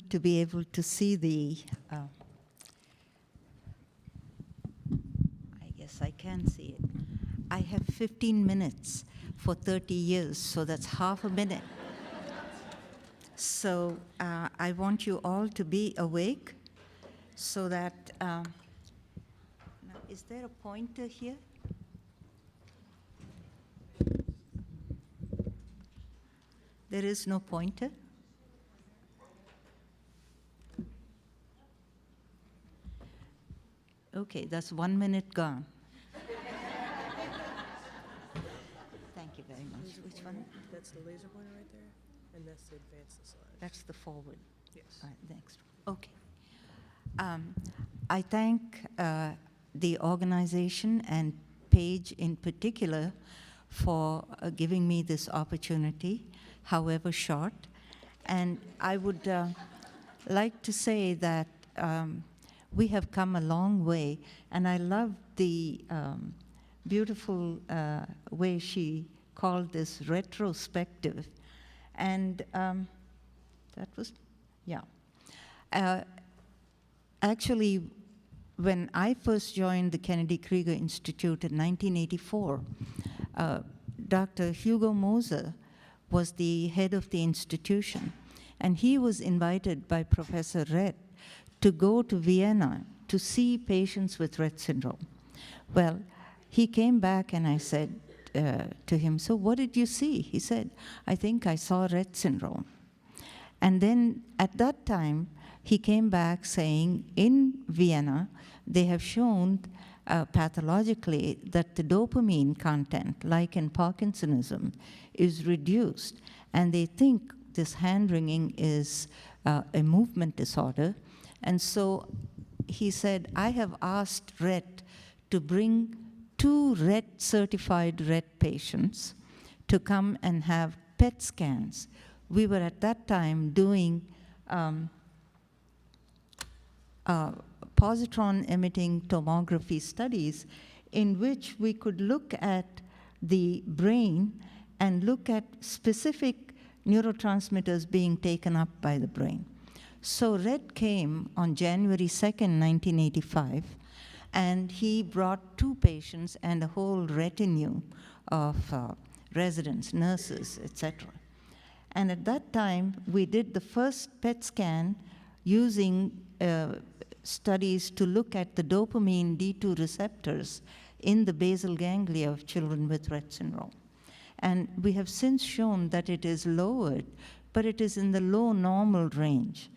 need to be able to see the, I guess I can see it. I have 15 minutes for 30 years, so that's half a minute. So I want you all to be awake so that, now, is there a pointer here? There is no pointer? Okay, that's 1 minute gone. Thank you very much. Which one? That's the laser pointer right there, and that's to advance the slide. That's the forward. Yes. All right, next. Okay. I thank the organization and Paige in particular for giving me this opportunity, however short. And I would like to say that we have come a long way, and I love the beautiful way she called this retrospective. And that was, yeah. Actually, when I first joined the Kennedy Krieger Institute in 1984, Dr. Hugo Moser was the head of the institution, and he was invited by Professor Rett to go to Vienna to see patients with Rett syndrome. Well, he came back and I said to him, so what did you see? He said, I think I saw Rett syndrome. And then at that time, he came back saying in Vienna, they have shown pathologically that the dopamine content, like in Parkinsonism, is reduced. And they think this hand-wringing is a movement disorder. And so he said, I have asked Rett to bring 2 Rett-certified Rett patients to come and have PET scans. We were at that time doing positron-emitting tomography studies in which we could look at the brain and look at specific neurotransmitters being taken up by the brain. So Rett came on January 2nd, 1985, and he brought 2 patients and a whole retinue of residents, nurses, etc. And at that time, we did the first PET scan using studies to look at the dopamine D2 receptors in the basal ganglia of children with Rett syndrome. And we have since shown that it is lowered, but it is in the low normal range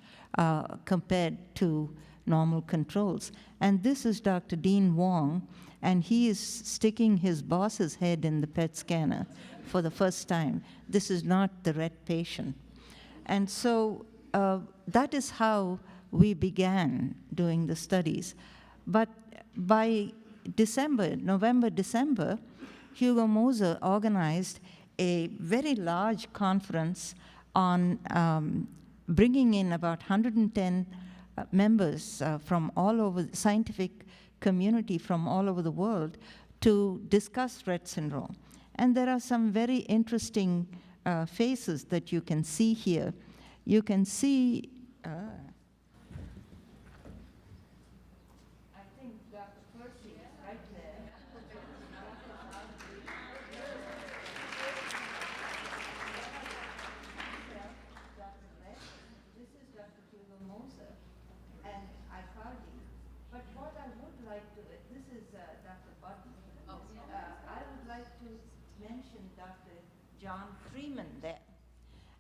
compared to normal controls. And this is Dr. Dean Wong, and he is sticking his boss's head in the PET scanner for the first time. This is not the Rett patient. And so that is how we began doing the studies. But by November, December, Hugo Moser organized a very large conference on bringing in about 110 members from all over the scientific community from all over the world to discuss Rett syndrome. And there are some very interesting faces that you can see here. You can see, I think Dr. Percy is right there. This is Dr. Hugo Moser and Icardi. But what I would like to, this is Dr. Button. I would like to mention Dr. John Freeman there.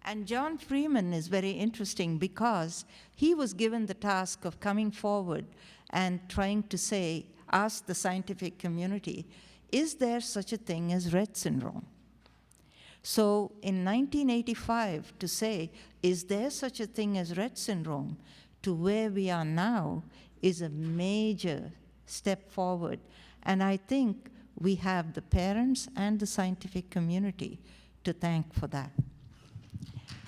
And John Freeman is very interesting because he was given the task of coming forward and trying to say, ask the scientific community, is there such a thing as Rett syndrome? So in 1985, to say, is there such a thing as Rett syndrome, to where we are now, is a major step forward. And I think we have the parents and the scientific community to thank for that.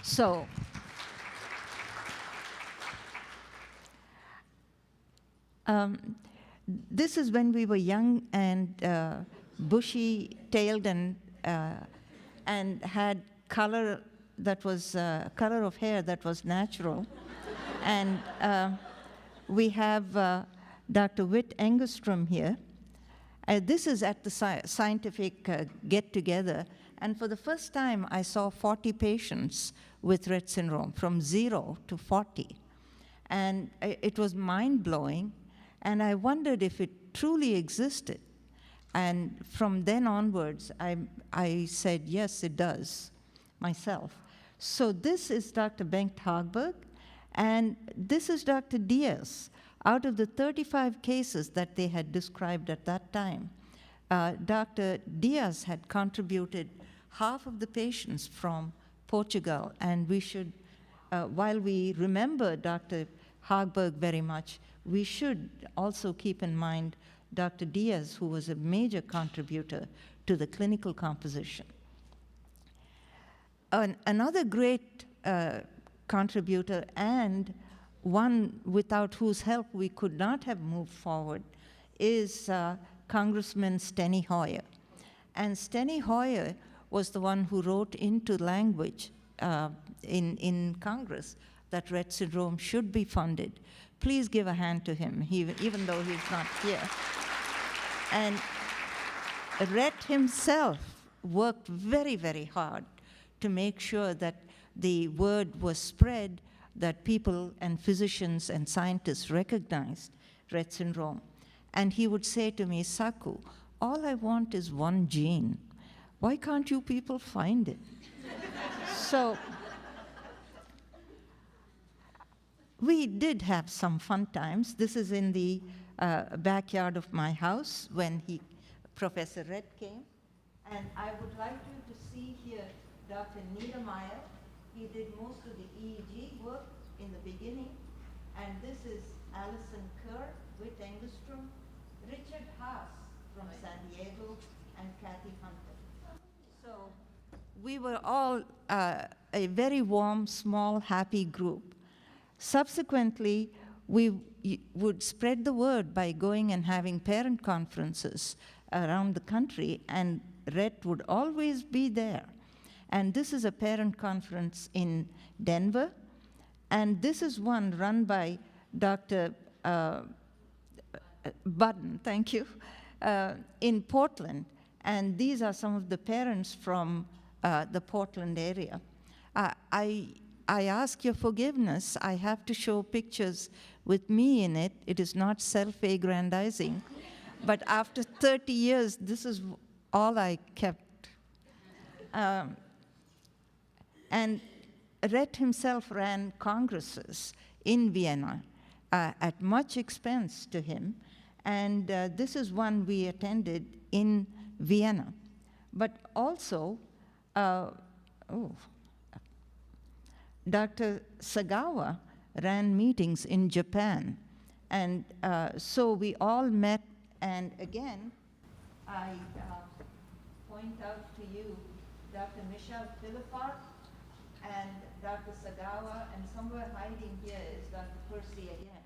So, this is when we were young and bushy-tailed and had color that was color of hair that was natural. And we have Dr. Whit Engstrom here. This is at the scientific get-together, and for the first time, I saw 40 patients with Rett syndrome, from 0 to 40. And it was mind-blowing, and I wondered if it truly existed. And from then onwards, I said, yes, it does, myself. So this is Dr. Bengt Hagberg, and this is Dr. Diaz. Out of the 35 cases that they had described at that time, Dr. Diaz had contributed half of the patients from Portugal, and we should, while we remember Dr. Hagberg very much, we should also keep in mind Dr. Diaz, who was a major contributor to the clinical composition. Another great contributor, and one without whose help we could not have moved forward, is Congressman Steny Hoyer. And Steny Hoyer was the one who wrote into language in Congress that Rett syndrome should be funded. Please give a hand to him, even though he's not here. And Rett himself worked very, very hard to make sure that the word was spread, that people and physicians and scientists recognized Rett syndrome. And he would say to me, Saku, all I want is one gene. Why can't you people find it? So we did have some fun times. This is in the backyard of my house when Professor Rett came. And I would like you to see here Dr. Niedermeyer. He did most of the EEG work in the beginning. And this is Alison Kerr, Whit Engstrom, Richard Haas from San Diego, and Kathy Hunter. So we were all a very warm, small, happy group. Subsequently, we would spread the word by going and having parent conferences around the country, and Rett would always be there. And this is a parent conference in Denver, and this is one run by Dr. Budden, thank you, in Portland. And these are some of the parents from the Portland area. I ask your forgiveness. I have to show pictures with me in it. It is not self-aggrandizing. But after 30 years, this is all I kept. And Rett himself ran congresses in Vienna at much expense to him. And this is one we attended in Vienna. But also, Dr. Sagawa ran meetings in Japan. And so we all met, and again, I point out to you Dr. Michel Philippart and Dr. Sagawa, and somewhere hiding here is Dr. Percy again.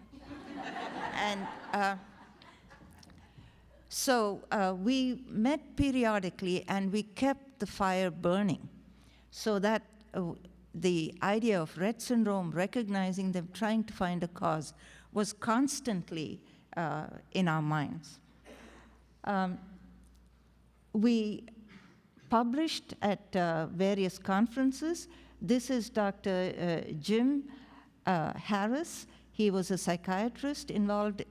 And so we met periodically, and we kept the fire burning, so that the idea of Rett syndrome, recognizing them, trying to find a cause, was constantly in our minds. We published at various conferences. This is Dr. Jim Harris. He was a psychiatrist involved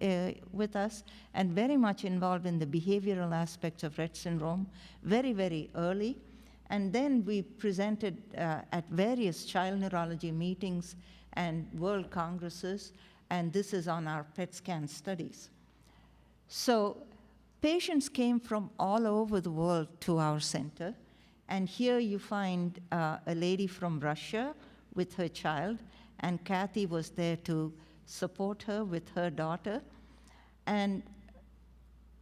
with us and very much involved in the behavioral aspects of Rett syndrome very, very early. And then we presented at various child neurology meetings and world congresses, and this is on our PET scan studies. So patients came from all over the world to our center, and here you find a lady from Russia with her child, and Kathy was there to support her with her daughter. And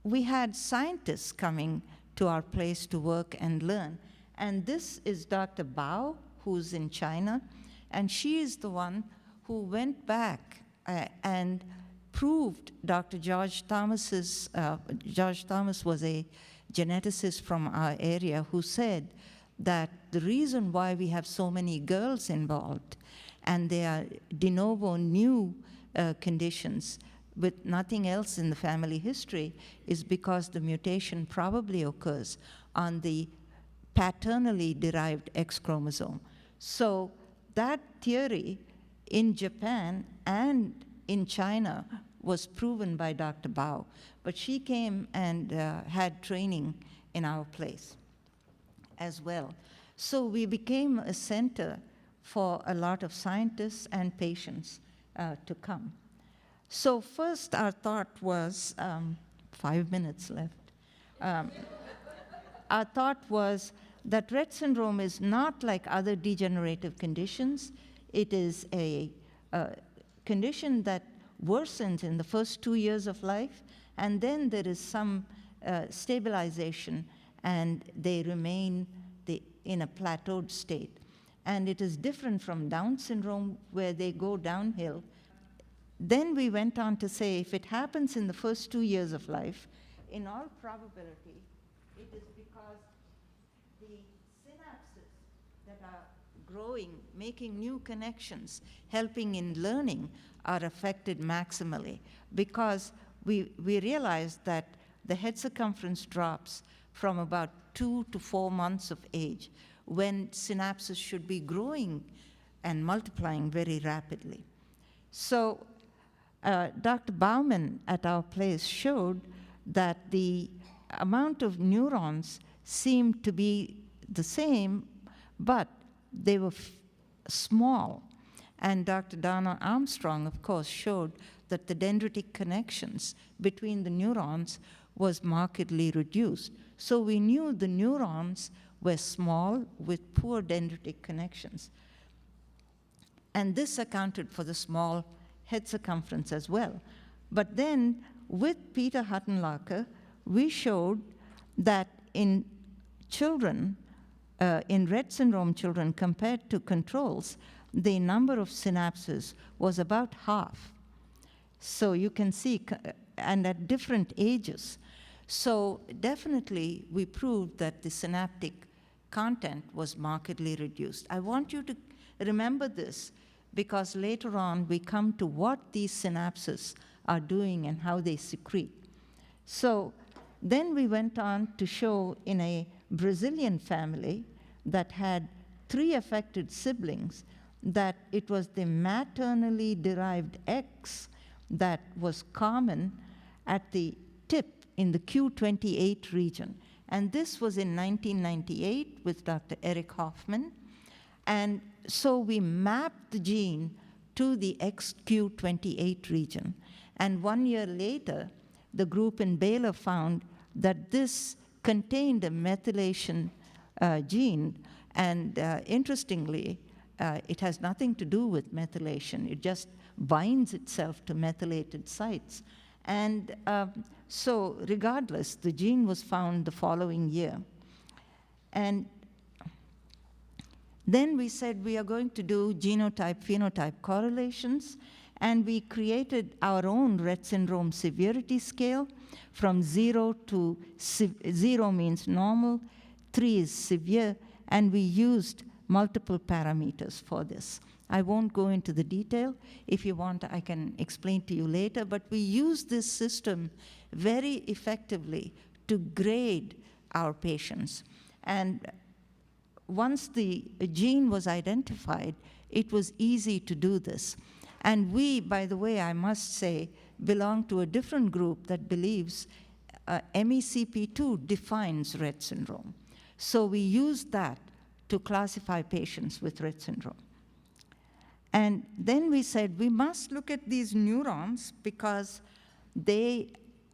we had scientists coming to our place to work and learn. And this is Dr. Bao, who's in China, and she is the one who went back and proved Dr. George Thomas's, George Thomas was a geneticist from our area who said that the reason why we have so many girls involved and they are de novo new conditions with nothing else in the family history, is because the mutation probably occurs on the paternally derived X chromosome. So that theory in Japan and in China was proven by Dr. Bao, but she came and had training in our place as well. So we became a center for a lot of scientists and patients to come. So first our thought was, 5 minutes left. Our thought was that Rett syndrome is not like other degenerative conditions. It is a condition that worsens in the first 2 years of life, and then there is some stabilization, and they remain in a plateaued state. And it is different from Down syndrome, where they go downhill. Then we went on to say, if it happens in the first 2 years of life, in all probability, it is because the synapses that are growing, making new connections, helping in learning, are affected maximally, because we realized that the head circumference drops from about 2 to 4 months of age, when synapses should be growing and multiplying very rapidly. So Dr. Bauman at our place showed that the amount of neurons seemed to be the same, but they were small. And Dr. Donna Armstrong, of course, showed that the dendritic connections between the neurons was markedly reduced. So we knew the neurons were small with poor dendritic connections. And this accounted for the small head circumference as well. But then with Peter Huttenlocker, we showed that in children, in Rett syndrome children compared to controls, the number of synapses was about half. So you can see, and at different ages. So definitely we proved that the synaptic content was markedly reduced. I want you to remember this, because later on we come to what these synapses are doing and how they secrete. So then we went on to show in a Brazilian family that had 3 affected siblings that it was the maternally derived X that was common at the tip in the Q28 region. And this was in 1998 with Dr. Eric Hoffman. And so we mapped the gene to the XQ28 region. And 1 year later, the group in Baylor found that this contained a methylation gene. And interestingly, it has nothing to do with methylation. It just binds itself to methylated sites. And so regardless, the gene was found the following year. And then we said we are going to do genotype-phenotype correlations, and we created our own Rett syndrome severity scale from 0 to 0 means normal, 3 is severe, and we used multiple parameters for this. I won't go into the detail. If you want, I can explain to you later, but we use this system very effectively to grade our patients. And once the gene was identified, it was easy to do this. And we, by the way, I must say, belong to a different group that believes MECP2 defines Rett syndrome. So we used that to classify patients with Rett syndrome. And then we said we must look at these neurons because they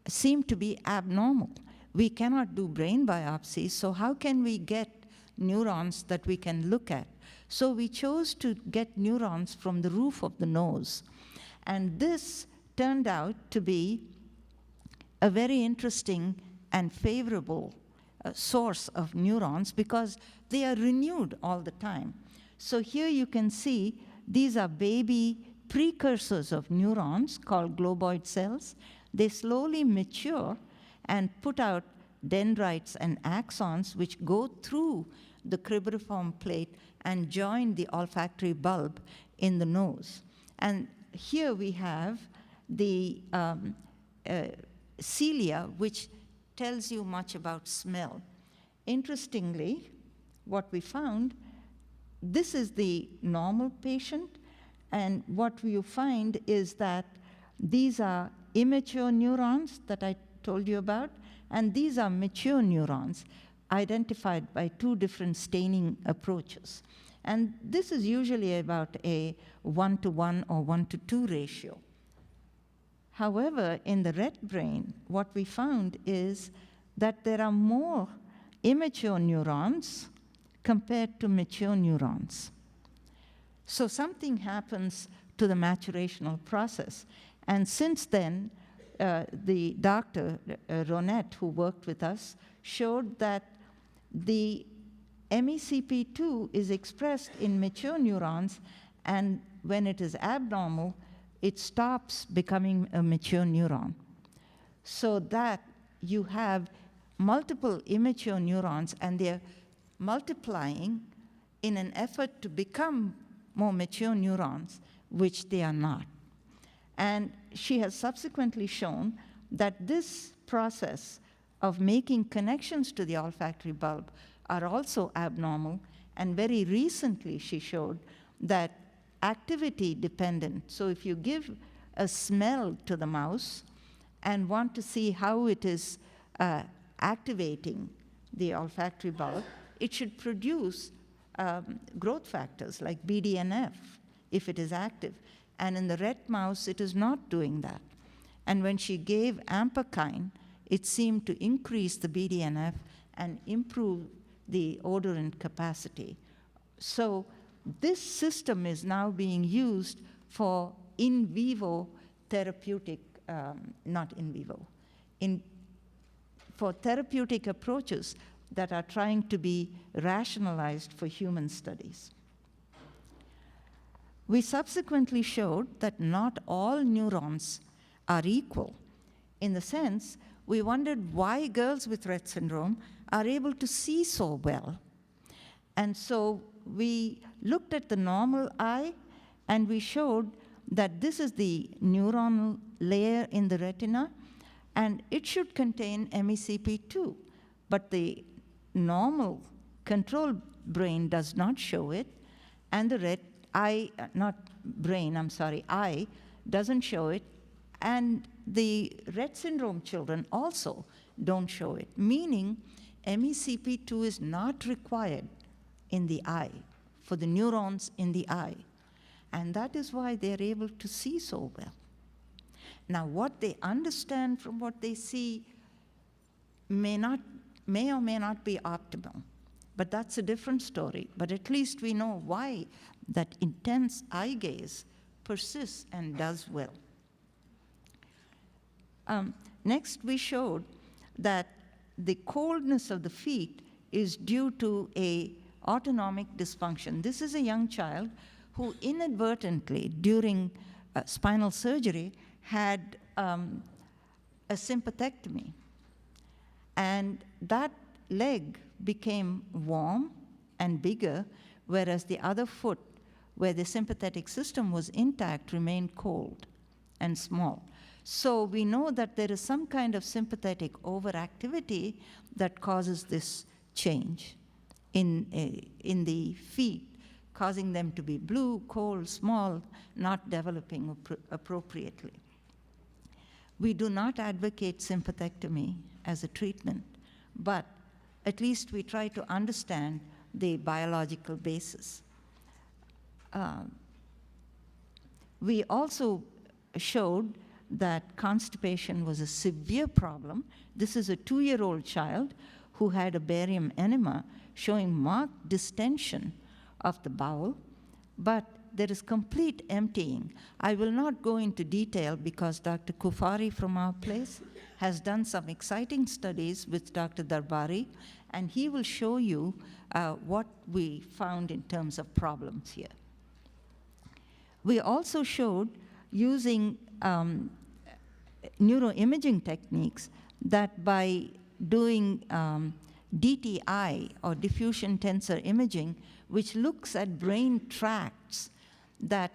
seem to be abnormal. We cannot do brain biopsies, so how can we get neurons that we can look at? So we chose to get neurons from the roof of the nose. And this turned out to be a very interesting and favorable source of neurons because they are renewed all the time. So here you can see these are baby precursors of neurons called globoid cells. They slowly mature and put out dendrites and axons which go through the cribriform plate and join the olfactory bulb in the nose. And here we have the cilia, which tells you much about smell. Interestingly, what we found, this is the normal patient, and what you find is that these are immature neurons that I told you about, and these are mature neurons identified by two different staining approaches. And this is usually about a 1-to-1 or 1-to-2 ratio. However, in the Rett brain, what we found is that there are more immature neurons compared to mature neurons. So something happens to the maturational process. And since then, the doctor, Rett, who worked with us, showed that the MECP2 is expressed in mature neurons, and when it is abnormal, it stops becoming a mature neuron. So that you have multiple immature neurons, and they're multiplying in an effort to become more mature neurons, which they are not. And she has subsequently shown that this process of making connections to the olfactory bulb are also abnormal, and very recently she showed that activity dependent. So if you give a smell to the mouse and want to see how it is activating the olfactory bulb, it should produce growth factors like BDNF if it is active. And in the Rett mouse, it is not doing that. And when she gave ampakine, it seemed to increase the BDNF and improve the odorant capacity. So this system is now being used for in vivo therapeutic, not in vivo, for therapeutic approaches that are trying to be rationalized for human studies. We subsequently showed that not all neurons are equal. In the sense, we wondered why girls with Rett syndrome are able to see so well. And so we looked at the normal eye, and we showed that this is the neuronal layer in the retina, and it should contain MECP2. But the normal control brain does not show it, and the eye doesn't show it, and the Rett syndrome children also don't show it, meaning MECP2 is not required in the eye, for the neurons in the eye. And that is why they're able to see so well. Now, what they understand from what they see may or may not be optimal, but that's a different story. But at least we know why that intense eye gaze persists and does well. Next, we showed that the coldness of the feet is due to a autonomic dysfunction. This is a young child who inadvertently, during spinal surgery, had a sympathectomy. And that leg became warm and bigger, whereas the other foot, where the sympathetic system was intact, remained cold and small. So we know that there is some kind of sympathetic overactivity that causes this change in the feet, causing them to be blue, cold, small, not developing appropriately. We do not advocate sympathectomy as a treatment, but at least we try to understand the biological basis. We also showed that constipation was a severe problem. This is a 2-year-old child who had a barium enema showing marked distension of the bowel, but there is complete emptying. I will not go into detail because Dr. Kufari from our place has done some exciting studies with Dr. Darbari, and he will show you what we found in terms of problems here. We also showed, using neuroimaging techniques, that by doing DTI, or diffusion tensor imaging, which looks at brain tracts that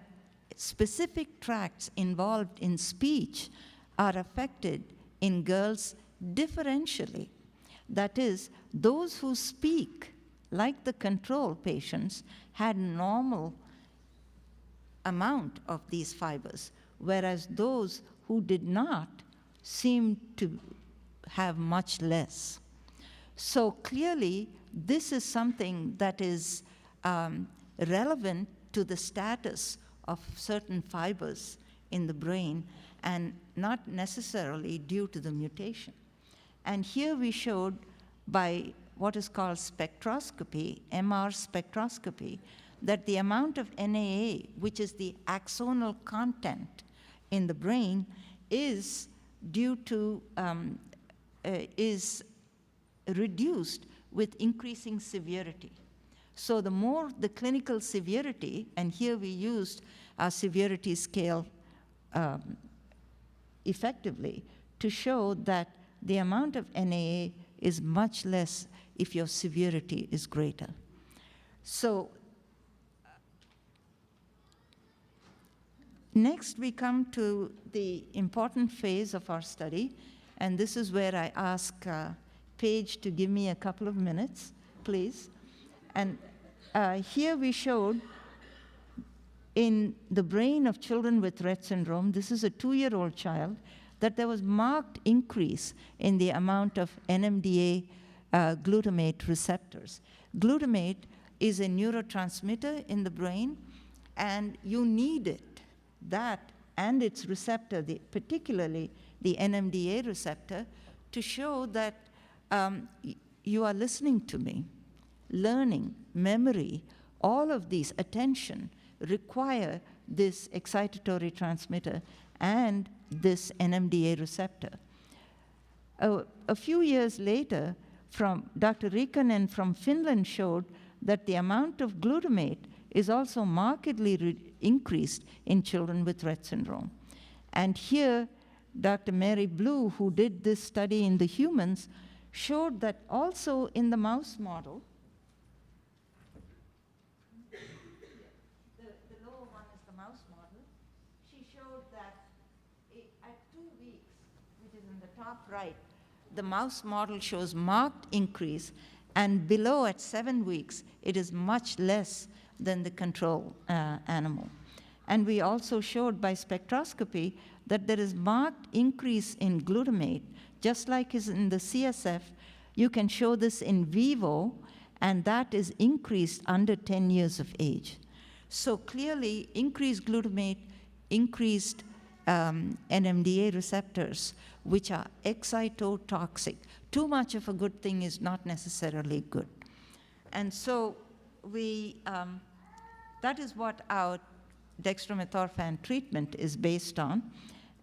specific tracts involved in speech are affected in girls differentially. That is, those who speak, like the control patients, had normal amount of these fibers, whereas those who did not seemed to have much less. So clearly, this is something that is relevant to the status of certain fibers in the brain and not necessarily due to the mutation. And here we showed by what is called spectroscopy, MR spectroscopy, that the amount of NAA, which is the axonal content in the brain, is due to, is reduced with increasing severity. So the more the clinical severity, and here we used our severity scale effectively to show that the amount of NAA is much less if your severity is greater. So next we come to the important phase of our study, and this is where I ask Paige to give me a couple of minutes, please. And here we showed in the brain of children with Rett syndrome, this is a 2-year-old child, that there was marked increase in the amount of NMDA glutamate receptors. Glutamate is a neurotransmitter in the brain, and you need it, that and its receptor, particularly the NMDA receptor, to show that you are listening to me. Learning, memory, all of these, attention, require this excitatory transmitter and this NMDA receptor. A few years later, from Dr. Rikkonen from Finland showed that the amount of glutamate is also markedly increased in children with Rett syndrome. And here, Dr. Mary Blue, who did this study in the humans, showed that also in the mouse model, the lower one is the mouse model, she showed that at 2 weeks, which is in the top right, the mouse model shows marked increase, and below at 7 weeks, it is much less than the control animal. And we also showed by spectroscopy that there is marked increase in glutamate, just like is in the CSF. You can show this in vivo, and that is increased under 10 years of age. So clearly, increased glutamate, increased NMDA receptors, which are excitotoxic. Too much of a good thing is not necessarily good. And so we, that is what our dextromethorphan treatment is based on.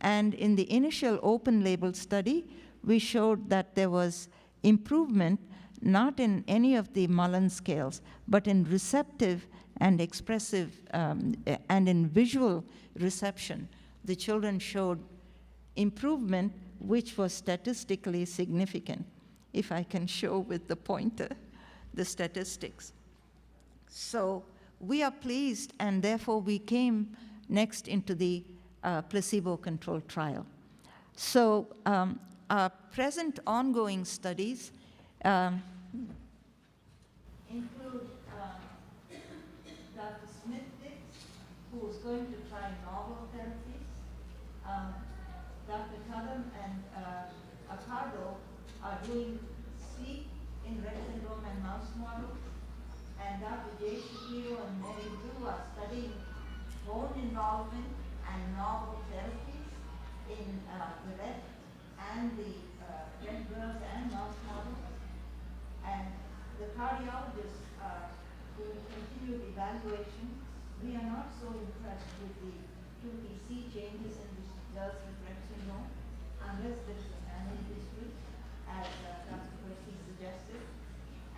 And in the initial open label study, we showed that there was improvement not in any of the Mullen scales, but in receptive and expressive and in visual reception. The children showed improvement which was statistically significant. If I can show with the pointer the statistics. So we are pleased, and therefore we came next into the placebo-controlled trial. So our present ongoing studies include Dr. Smith-Dix, who is going to try novel therapies. Dr. Cullum and Accardo are doing sleep in Rett syndrome and mouse models. And Dr. J. Shapiro and Mary Blue are studying bone involvement and novel therapies in the Rett and the Rett girls and mouse models. And the cardiologists who will continue the evaluation. We are not so impressed with the QPC changes in the girls with Rett syndrome, unless there is a family history, as Dr. Percy suggested.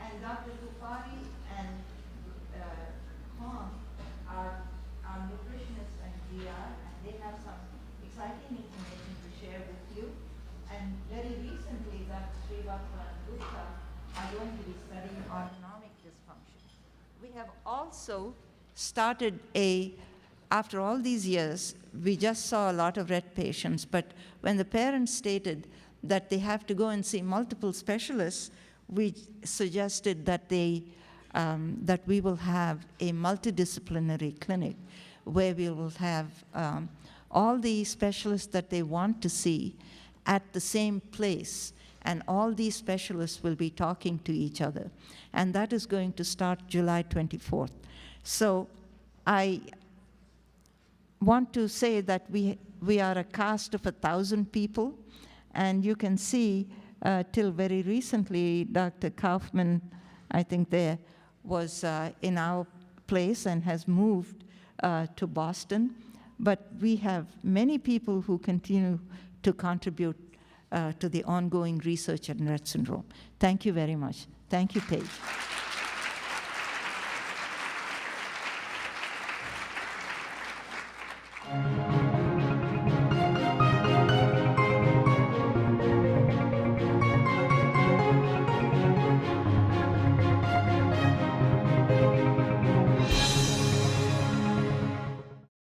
And Dr. Tufari and Khan are nutritionists and GR, and they have some exciting information to share with you. And very recently, Dr. Srivastava and Gupta are going to be studying autonomic dysfunction. We have also started a after all these years, we just saw a lot of Rett patients, but when the parents stated that they have to go and see multiple specialists, we suggested that that we will have a multidisciplinary clinic where we will have all the specialists that they want to see at the same place, and all these specialists will be talking to each other. And that is going to start July 24th. So I want to say that we are a cast of 1,000 people, and you can see till very recently, Dr. Kaufman, I think there, was in our place and has moved to Boston. But we have many people who continue to contribute to the ongoing research in Rett syndrome. Thank you very much. Thank you, Paige.